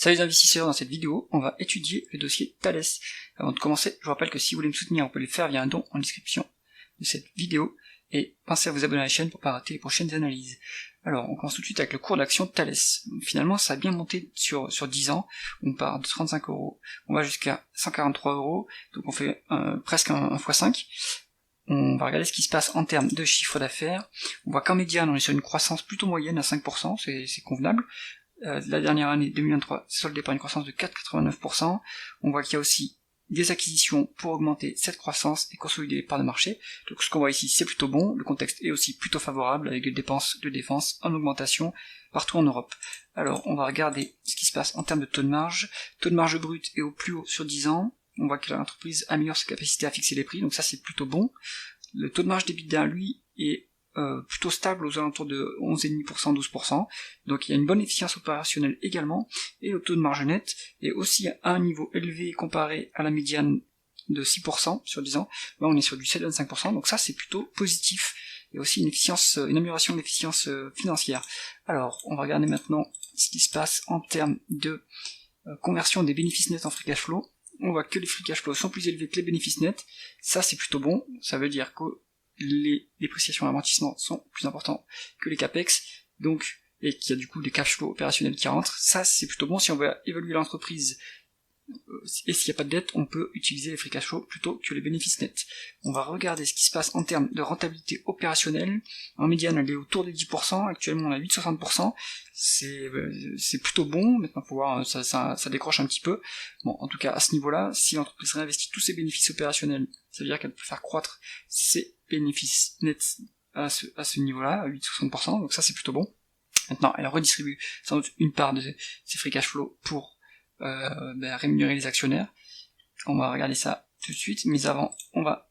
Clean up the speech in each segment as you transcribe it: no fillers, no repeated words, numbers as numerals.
Salut les investisseurs, dans cette vidéo, on va étudier le dossier Thales. Avant de commencer, je vous rappelle que si vous voulez me soutenir, vous pouvez le faire via un don en description de cette vidéo, et pensez à vous abonner à la chaîne pour ne pas rater les prochaines analyses. Alors, on commence tout de suite avec le cours de l'action Thales. Finalement, ça a bien monté sur 10 ans, on part de 35 €, on va jusqu'à 143 €, donc on fait presque un x5. On va regarder ce qui se passe en termes de chiffre d'affaires. On voit qu'en médiane, on est sur une croissance plutôt moyenne à 5%, c'est convenable. La dernière année 2023 c'est soldé par une croissance de 4,89%. On voit qu'il y a aussi des acquisitions pour augmenter cette croissance et consolider les parts de marché. Donc ce qu'on voit ici c'est plutôt bon, le contexte est aussi plutôt favorable avec des dépenses de défense en augmentation partout en Europe. Alors on va regarder ce qui se passe en termes de taux de marge. Taux de marge brut est au plus haut sur 10 ans. On voit que l'entreprise améliore sa capacité à fixer les prix, donc ça c'est plutôt bon. Le taux de marge d'EBITDA lui est plutôt stable aux alentours de 11,5%, 12%, donc il y a une bonne efficience opérationnelle également, et le taux de marge net est aussi à un niveau élevé comparé à la médiane de 6% sur 10 ans, là on est sur du 7,25%, donc ça c'est plutôt positif, et aussi une amélioration de l'efficience financière. Alors on va regarder maintenant ce qui se passe en termes de conversion des bénéfices nets en free cash flow. On voit que les free cash flow sont plus élevés que les bénéfices nets, ça c'est plutôt bon, ça veut dire que les dépréciations et amortissements sont plus importants que les capex, donc, et qu'il y a du coup des cash flow opérationnels qui rentrent, ça c'est plutôt bon. Si on veut évaluer l'entreprise et s'il n'y a pas de dette, on peut utiliser les free cash flow plutôt que les bénéfices nets. On va regarder ce qui se passe en termes de rentabilité opérationnelle. En médiane elle est autour des 10%, actuellement on a 8,60%, c'est plutôt bon. Maintenant faut voir, ça décroche un petit peu. Bon, en tout cas à ce niveau-là, si l'entreprise réinvestit tous ses bénéfices opérationnels, ça veut dire qu'elle peut faire croître ses bénéfices nets à ce niveau-là, à 8,60%, donc ça c'est plutôt bon. Maintenant elle redistribue sans doute une part de ses free cash flow pour rémunérer les actionnaires. On va regarder ça tout de suite, mais avant on va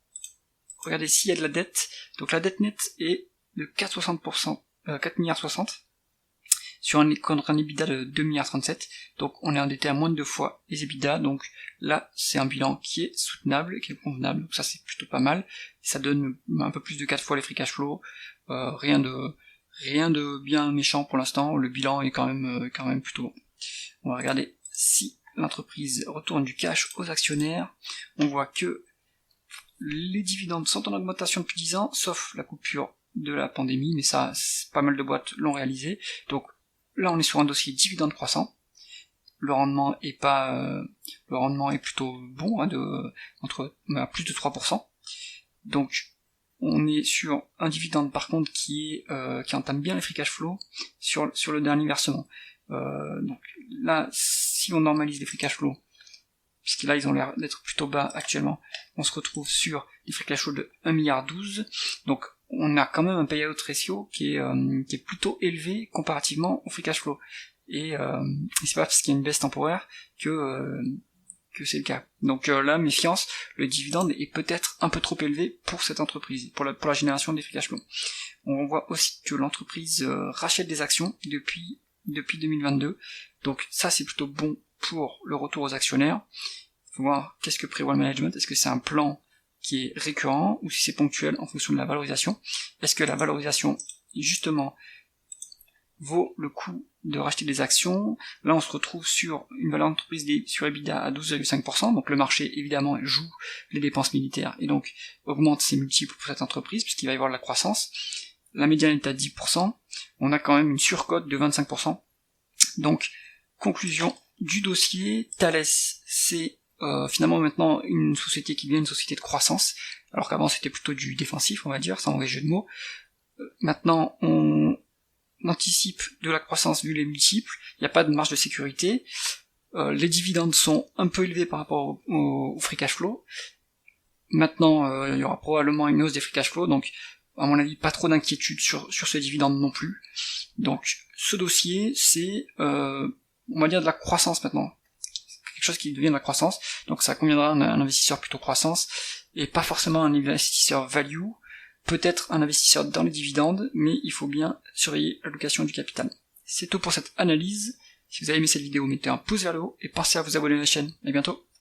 regarder s'il y a de la dette. Donc la dette nette est de 4,60%, 4,60 milliards contre un EBITDA de 2,37 milliards, donc on est endetté à moins de 2 fois les EBITDA, donc là c'est un bilan qui est soutenable, qui est convenable, donc ça c'est plutôt pas mal, ça donne un peu plus de 4 fois les free cash flow, rien de bien méchant pour l'instant, le bilan est quand même plutôt bon. On va regarder si l'entreprise retourne du cash aux actionnaires. On voit que les dividendes sont en augmentation depuis 10 ans, sauf la coupure de la pandémie, mais ça, pas mal de boîtes l'ont réalisé. Donc là, on est sur un dossier dividende croissant. Le rendement est plutôt bon, entre plus de 3%. Donc on est sur un dividende par contre qui entame bien les free cash flow sur le dernier versement. Donc là, si on normalise les free cash flow, puisque là ils ont l'air d'être plutôt bas actuellement, on se retrouve sur des free cash flow de 1,12 milliard, donc on a quand même un payout ratio qui est plutôt élevé comparativement au free cash flow, et c'est pas parce qu'il y a une baisse temporaire que c'est le cas. Donc là, méfiance, le dividende est peut-être un peu trop élevé pour cette entreprise, pour la génération des free cash flow. On voit aussi que l'entreprise rachète des actions depuis 2022, donc ça c'est plutôt bon pour le retour aux actionnaires. Faut voir qu'est-ce que prévoit le management, est-ce que c'est un plan qui est récurrent ou si c'est ponctuel en fonction de la valorisation. Est-ce que la valorisation justement vaut le coup de racheter des actions? Là on se retrouve sur une valeur d'entreprise sur EBITDA à 12,5%, donc le marché évidemment joue les dépenses militaires et donc augmente ses multiples pour cette entreprise puisqu'il va y avoir de la croissance. La médiane est à 10%, on a quand même une surcote de 25%. Donc, conclusion du dossier, Thales, c'est finalement maintenant une société qui devient une société de croissance, alors qu'avant c'était plutôt du défensif, on va dire, sans mauvais jeu de mots. Maintenant, on anticipe de la croissance vu les multiples, il n'y a pas de marge de sécurité, les dividendes sont un peu élevés par rapport au free cash flow. Maintenant, il y aura probablement une hausse des free cash flow, donc à mon avis, pas trop d'inquiétude sur ce dividende non plus. Donc, ce dossier, c'est, on va dire de la croissance maintenant. Quelque chose qui devient de la croissance. Donc, ça conviendra à un investisseur plutôt croissance, et pas forcément un investisseur value. Peut-être un investisseur dans les dividendes, mais il faut bien surveiller l'allocation du capital. C'est tout pour cette analyse. Si vous avez aimé cette vidéo, mettez un pouce vers le haut, et pensez à vous abonner à la chaîne. À bientôt.